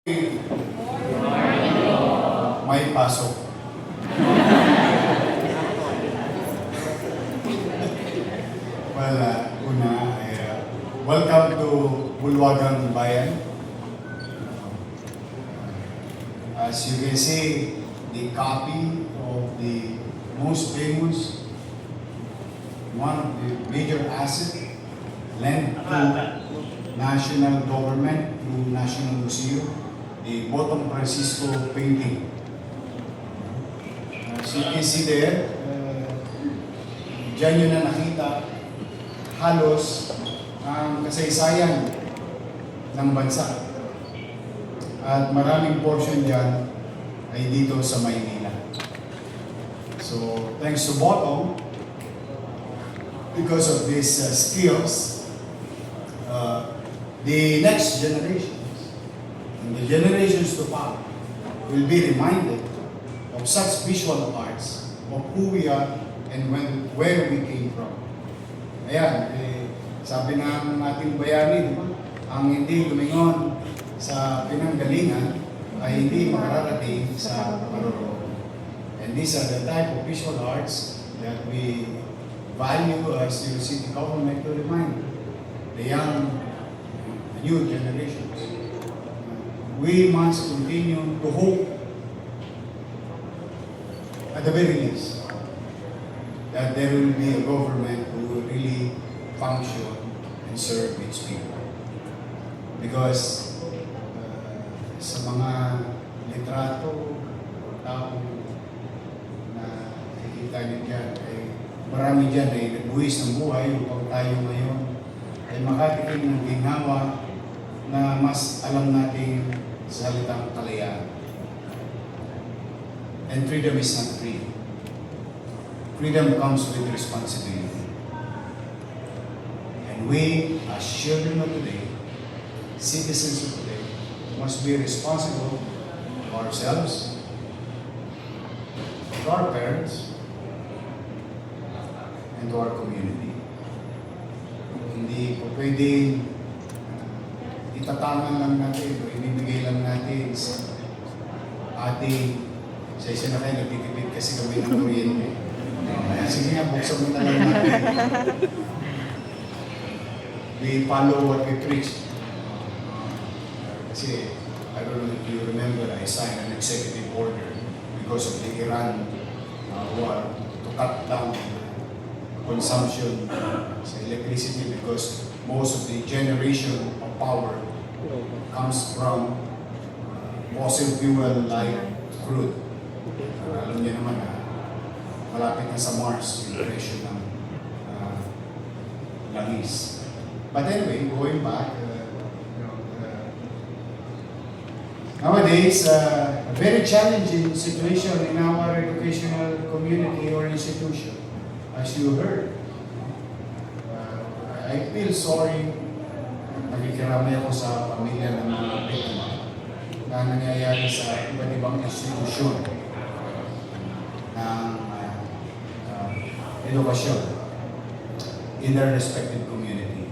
May pasok. Well, welcome to Bulwagang Bayan. As you can see, the copy of the most famous, one of the major assets lent to national government through National Museum, the Botong Francisco painting. As you can see there, dyan nyo na nakita halos ang kasaysayan ng bansa. At maraming portion dyan ay dito sa Maynila. So, thanks to Botong, because of these skills, the next generations and the generations to come will be reminded of such visual arts, of who we are and where we came from. Ayan, sabi ng ating bayani, ang hindi lumingon sa pinanggalingan ay hindi makararating sa marurunong. And these are the type of visual arts that we value as the city government to remind the young, new generations. We must continue to hope, at the very least, that there will be a government who will really function and serve its people. Because sa mga litrato, tao na nakikita niyo dyan, ay marami dyan ay nagbuwis ng buhay upang tayo ngayon ay makatikim ng ginhawa na mas alam nating salitang kalayaan. And freedom is not free. Freedom comes with responsibility. And we, as children of today, citizens of today, must be responsible to ourselves, to our parents, and to our community. Hindi po pwedeng itatangan lang natin o inibigay lang natin sa ating sa isa na kayo, nagtitipid kasi kami ng kuryente. Kaya sige nga, buksan mo na lang natin. We follow what we preach. Kasi, I don't know if you remember, I signed an executive order because of the Iran war to cut down consumption sa electricity because most of the generation of power comes from fossil fuel like crude. Alam niyo naman na malapit na sa Mars yung presyo ng langis. But anyway, going back, nowadays, a very challenging situation in our educational community or institution. As you heard, I feel sorry. Nakikiramay ako sa pamilya ng mga biktima na nangyayari sa iba't ibang institusyon ng edukasyon in their respective community.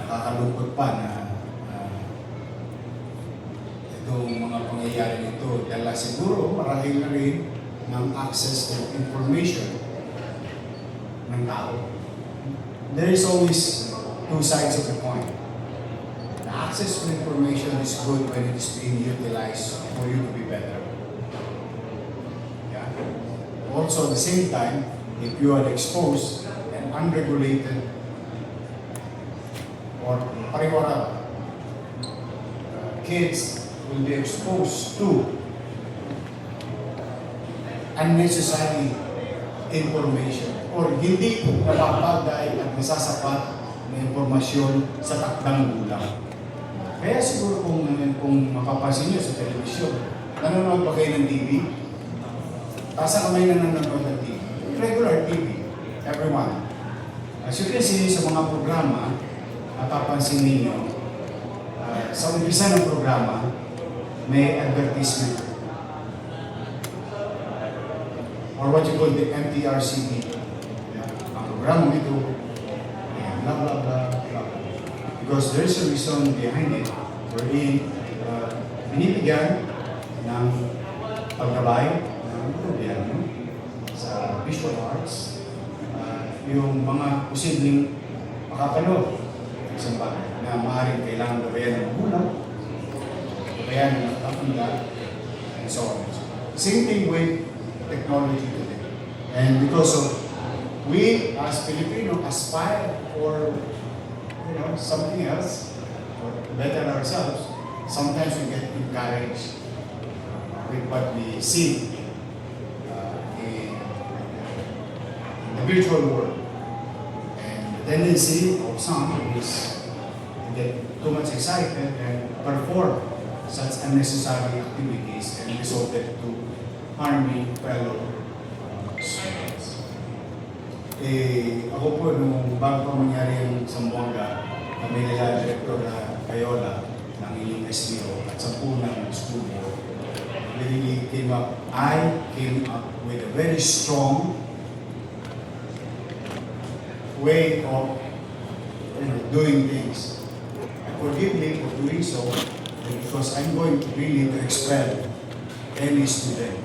Nakakalungkot pa na itong mga pangyayari nito dahil siguro marahil na rin ng access to information ng tao. There is always two sides of the coin. The access to information is good when it is being utilized for you to be better. Yeah. Also, at the same time, if you are exposed and unregulated or pariwara, kids will be exposed to unnecessary information or hindi napapagay at masasapat na impormasyon sa takdang gulang. Kaya siguro kung mapapansin niyo sa telebisyon, nanonood pa kayo ng TV? Tasa kamay na nanonood ng TV. Regular TV, everyone. As you can see sa mga programa, mapapansin ninyo, sa umpisa ng programa, may advertisement or what you call the MTRCP. Ang programa nito, blah, blah, blah, blah. Because there's a reason behind it wherein binibigyan ng paggabay ng gobyerno sa visual arts yung mga posibleng makapanood ng isang bagay na maaaring kailangan gabayan ng magulang, gabayan ng nakatanda, and so on. Same thing with technology today. And because of we as Filipino aspire for something else, or to better ourselves, sometimes we get encouraged with what we see in the virtual world. And the tendency of some is to get too much excited and perform such unnecessary activities and resulted to harming fellow students. Ako po, nung bago pa mangyari yung Zamboanga, kami nila Director Payola ng inyong SBO at sa ng school board, really I came up with a very strong way of doing things. Forgive me for doing so because I'm going to really to expel any student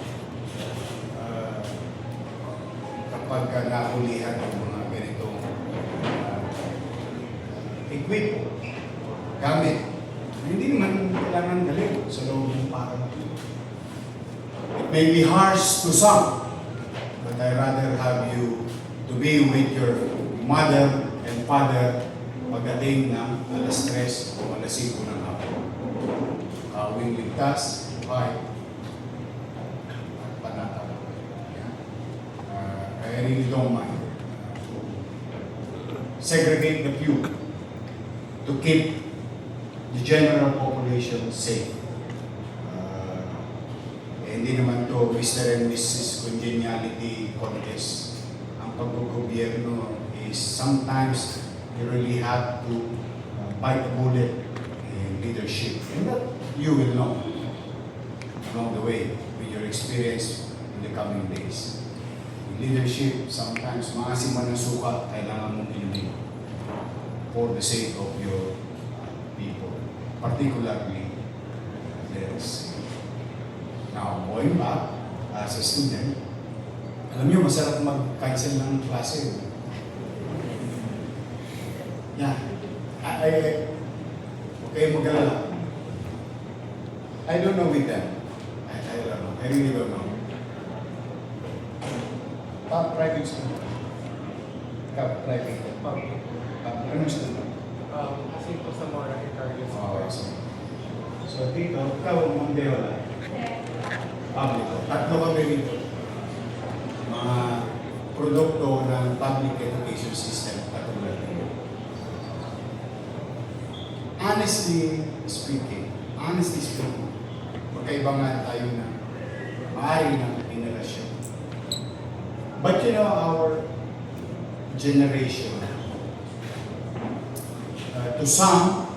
kapag nahulihan ng mga ganitong equip, gamit. Hindi naman kailangan galing sa loob ng para. It may be harsh to some, but I rather have you to be with your mother and father pagdating ng alas 3 o alas 5 ng hapon. Kawing ligtas, buhay, at panatag. I really don't mind. Segregate the few to keep the general population safe. Hindi naman to Mr. and Mrs. Congeniality contest. Ang paggogobyerno is sometimes you really have to bite the bullet in leadership. And that you will know along the way with your experience in the coming days. In leadership, sometimes maasim man ang suka, kailangan mong inumin for the sake of your people, particularly theirs. Now, going back as a student, alam niyo, masarap mag-cancel ng klase. Yeah. Okay, mag-alala. I don't know with them. I don't know. I really don't know. Private school. Private. Anong school? Kasi po sa mga targets. So, dito, ikaw, Mondeola. Public. Tatlo kami dito. Mga produkto ng public education system katulad nito. Honestly speaking, magkaiba nga tayo na maaari ng generasyon. But you know, our generation, to some,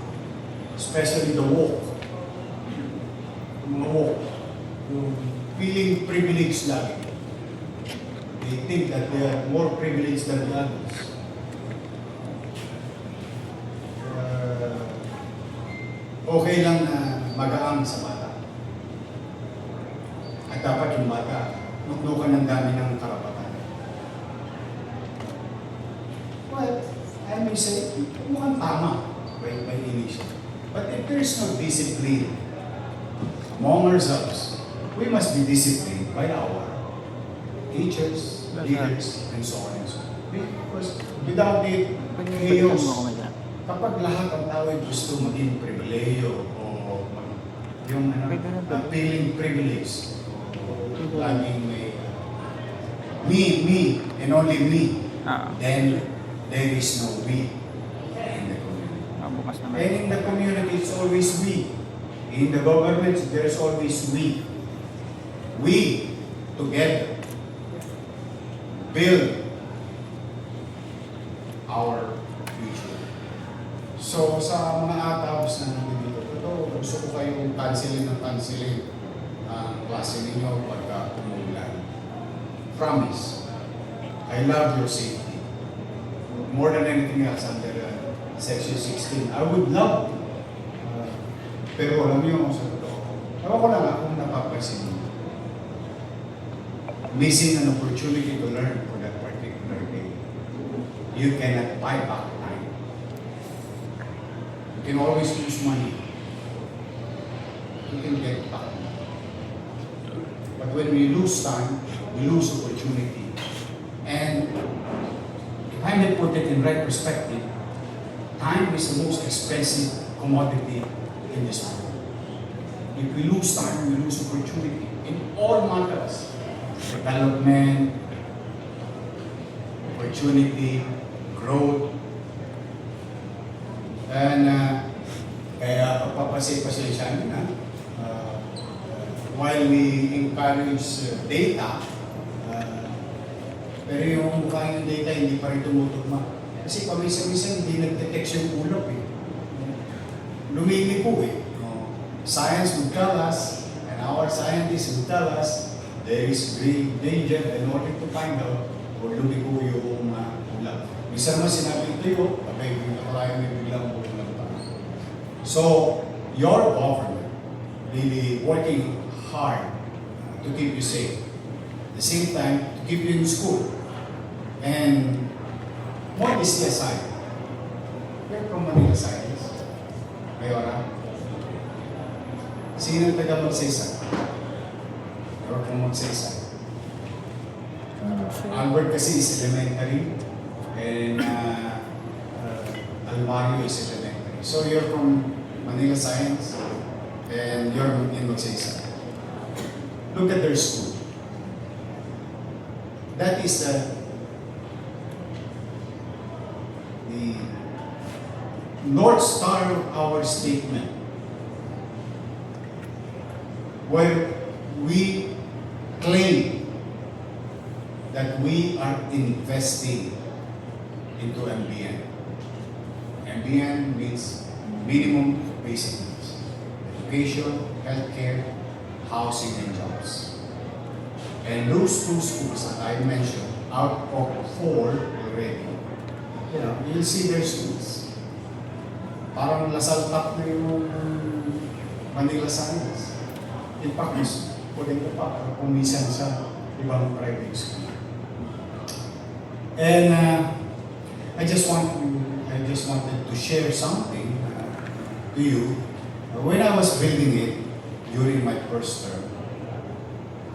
especially the woke, yung feeling privileged lagi. They think that they are more privileged than the others. Okay lang na magaang sa bata. At dapat yung bata, nuknukan ng dami ng karapatan. But, I may say, mukhang tama by initial. But if there is no discipline among ourselves, we must be disciplined by our teachers, leaders, and so on and so on. Because without it, chaos. Kapag lahat ang tao ay gusto maging pribileyo o yung feeling privilege, laging may me, and only me, then there is no we in the community. And in the community, it's always we. In the government, there is always we. We, together, build our future. So, sa mga atabs na nandito, gusto ko kayong cancelin ang klase ninyo pagka umuulan. Promise, I love your safety. More than anything else under Section 16. I would love Pero alam niyo sa totoo, ewan ko lang kung napapansin mo, missing an opportunity to learn for that particular day. You cannot buy back time. You can always lose money. You can get back. But when we lose time, we lose opportunity. And if I may put it in right perspective, time is the most expensive commodity in this world. If we lose time, we lose opportunity in all matters. Development, opportunity, growth. And kaya pagpapasensya na, while we encourage data, pero yung mukha yung data hindi pa rin tumutugma. Kasi paminsan-minsan hindi nag-detect yung ulap eh. Lumilipo eh. Science would tell us, and our scientists would tell us, there is grave danger in order to find out kung lumiko yung ulap. Minsan naman sinabi ito yun, abay, may biglang ulap pa. So, your government really working hard to keep you safe. At the same time, to keep you in school. And modesty aside, you're from Manila Science. Mayora, sino ang taga Magsaysay? You're from Magsaysay. Albert kasi is elementary, and Almario is elementary. So you're from Manila Science, and you're in Magsaysay. Look at their school. That is the North Star of our statement, where we claim that we are investing into MBN. MBN means minimum basic needs: education, healthcare, housing, and jobs. And those two schools that I mentioned, out of 4 already, you'll see their schools. Parang Lasal top na yung Manila Science. In fact, mas pwede ka pa kung minsan sa ibang private school. And I just wanted to share something to you. When I was building it during my first term,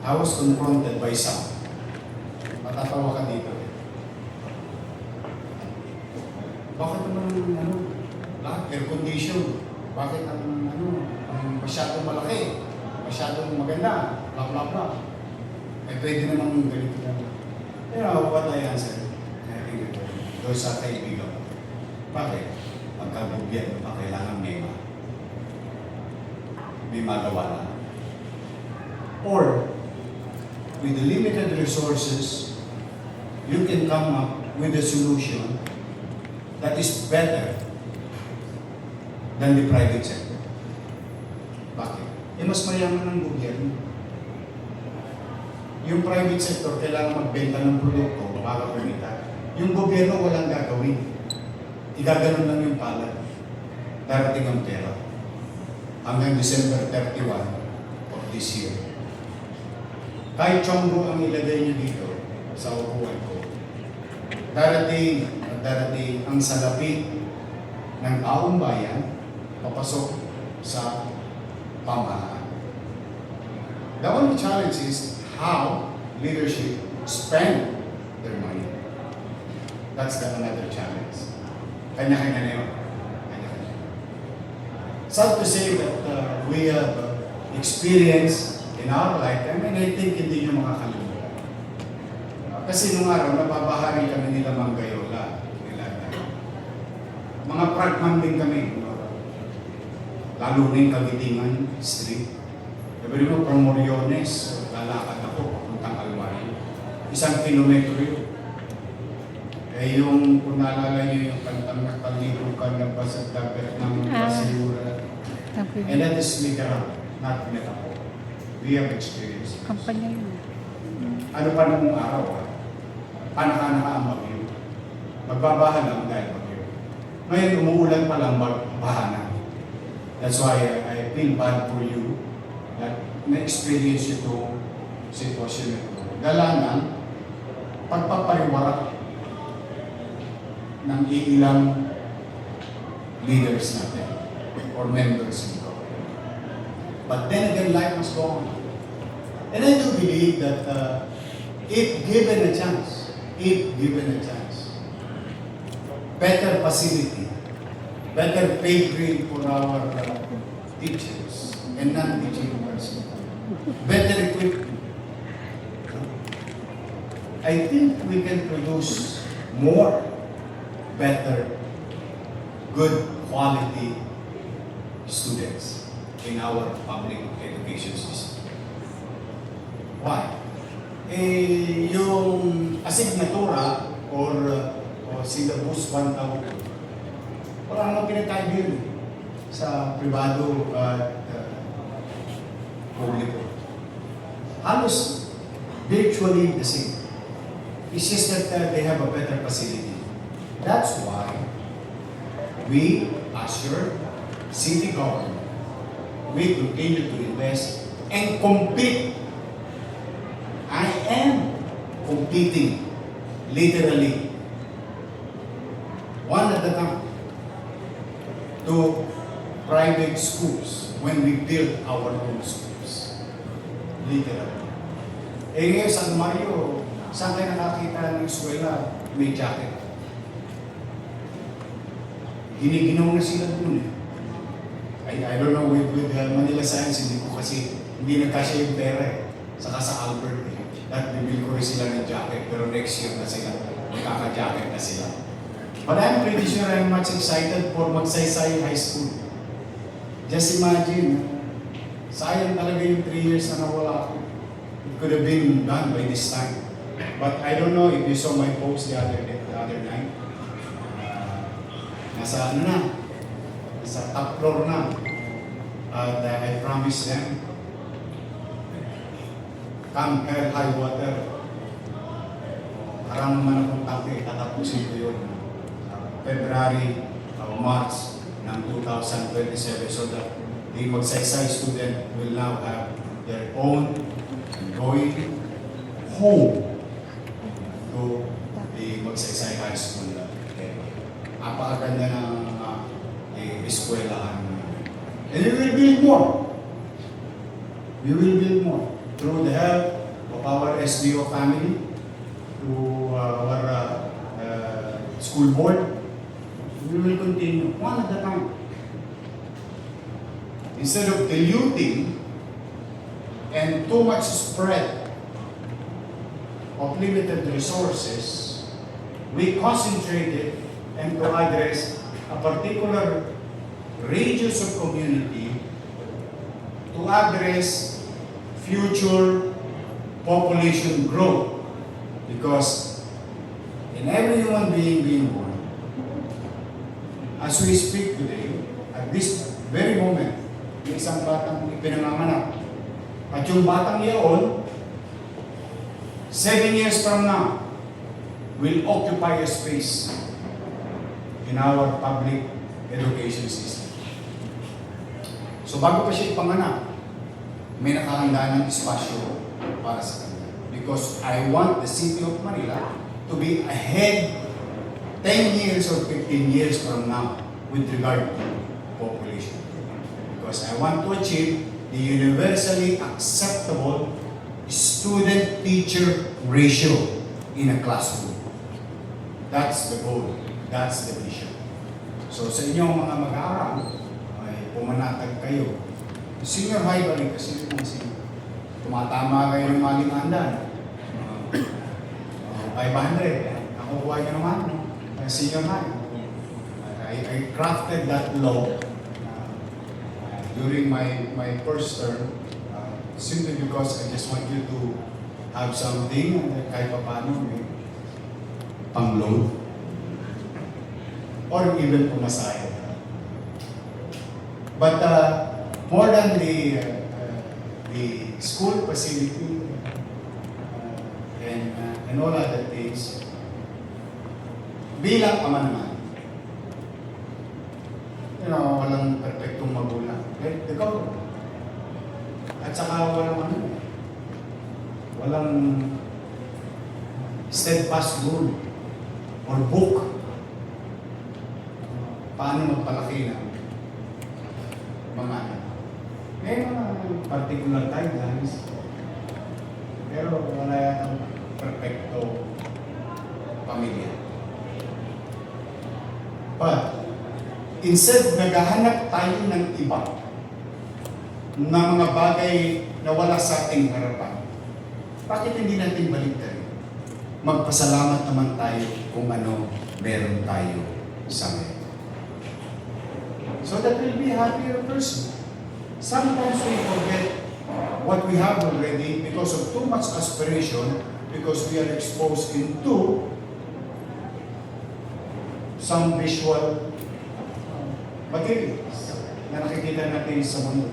I was confronted by some. Matatawa ka dito. Bakit naman lahat air condition? Bakit ang masyadong malaki? Masyadong maganda? Blah blah blah. Eh pwede namang ganito na. You know what I answered? Doon sa kaibigan ko. Bakit? Pagka-gobyerno pa kailangan may magawa na. Or, with the limited resources, you can come up with a solution that is better than the private sector. Bakit? Mas mayaman ng gobyerno. Yung private sector kailangan magbenta ng produkto para kumita. Yung gobyerno walang gagawin. Igaganon lang yung palad. Darating ang pera. Hanggang December 31 of this year. Kahit chonggo ang ilagay niyo dito sa upuan ko, darating ang salapi ng taong bayan papasok sa pamahalaan. The only challenge is how leadership spend their money. That's another challenge. Kanya-kanya na yun. Kanya-kanya. Sad to say that we have experience in our lifetime, and I think hindi nyo makakalimutan. Kasi nung araw, nababahari kami nila Manggayola. Mga pragman din kami. Lalo na yung Kagitingan Street. Sabi mo, from Moriones, lalakad ako, papuntang Almario. 1 kilometro yun. Eh yung, kung naalala nyo yung kantang nakalibukan na basag dagat ng basura. And that is literal, not metaphor. We have experience. Kampanya yun. Ano pa nung araw, panaka-naka ang bagyo. Magbabaha lang dahil bagyo. Ngayon, umuulan pa lang baha na. That's why I feel bad for you that na-experience ito sitwasyon ito. Dala ng pagpapariwarak ng ilang leaders natin or members nito. But then again, life must go on. And I do believe that if given a chance, better facility, better pay grade for our teachers and non-teaching personnel, better equipment, I think we can produce more, better, good quality students in our public education system. Why? Yung asignatura or syllabus 1,000, wala namang pinagkaiba yun sa privado at publiko. Halos virtually the same. It's just that they have a better facility. That's why we, as your city government, we continue to invest and compete. I am competing, literally, one at a time, to private schools when we build our own schools. Literally. Ngayon, San Mario, saan kayo nakakita ng eskwela may jacket? Giniginaw na sila dun eh. I don't know with Manila Science, hindi nagkasya yung pera eh. Saka sa Albert eh. At bibil ko rin sila ng jacket, pero next year na sila, magkaka-jacket na sila. But I'm pretty sure I'm much excited for Magsaysay High School. Just imagine, sayang talaga yung 3 years na nawala ako. It could have been done by this time. But I don't know if you saw my post the other night. Nasa ano na, nasa top floor na. And I promised them, come hell, high water. Parang naman akong tangke, tatapusin ko yun. February, March ng 2027 so that the Magsaysay student will now have their own going home to the Magsaysay High School. Napakaganda ng eskwelahan. And we will build more. We will build more through the help of our SDO family, through our school board. We will continue one at a time. Instead of diluting and too much spread of limited resources, we concentrated and to address a particular radius of community to address future population growth. Because in every human being born, as we speak today, at this very moment, may isang batang ipinanganganak. At yung batang iyon, 7 years from now, will occupy a space in our public education system. So bago pa siya ipanganak, may nakahanda ng espasyo para sa kanya. Because I want the city of Manila to be ahead 10 years or 15 years from now with regard to population. Because I want to achieve the universally acceptable student-teacher ratio in a classroom. That's the goal. That's the vision. So sa inyong mga mag-aaral, ay pumanatag kayo. Senior high ba rin kasi yung senior. Tumatama kayo ng maling andan. 500. Nakukuha nyo naman. Senior high. I crafted that law during my first term simply because I just want you to have something kahit pa paano may pang-load or even pumasaya. But more than the school facility and all other things, bilang ama naman, walang perfectong magulang. Let the go. At saka walang steadfast rule or book paano magpalaki ng mga anak. May mga particular guidelines, pero wala yatang perfecto pamilya. But, instead naghahanap tayo ng iba na mga bagay na wala sa ating harapan, bakit hindi natin baligtarin? Magpasalamat naman tayo kung ano meron tayo sa ngayon. So that we'll be a happier person. Sometimes we forget what we have already because of too much aspiration, because we are exposed into some visual materials na nakikita natin sa mundo.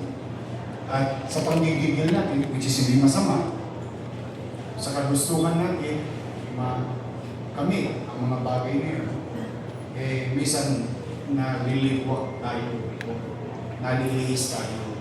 At sa panggigigil natin, which is hindi masama, sa kagustuhan natin, kami, ang mga bagay na yun, minsan naliliwak tayo, nalilihis tayo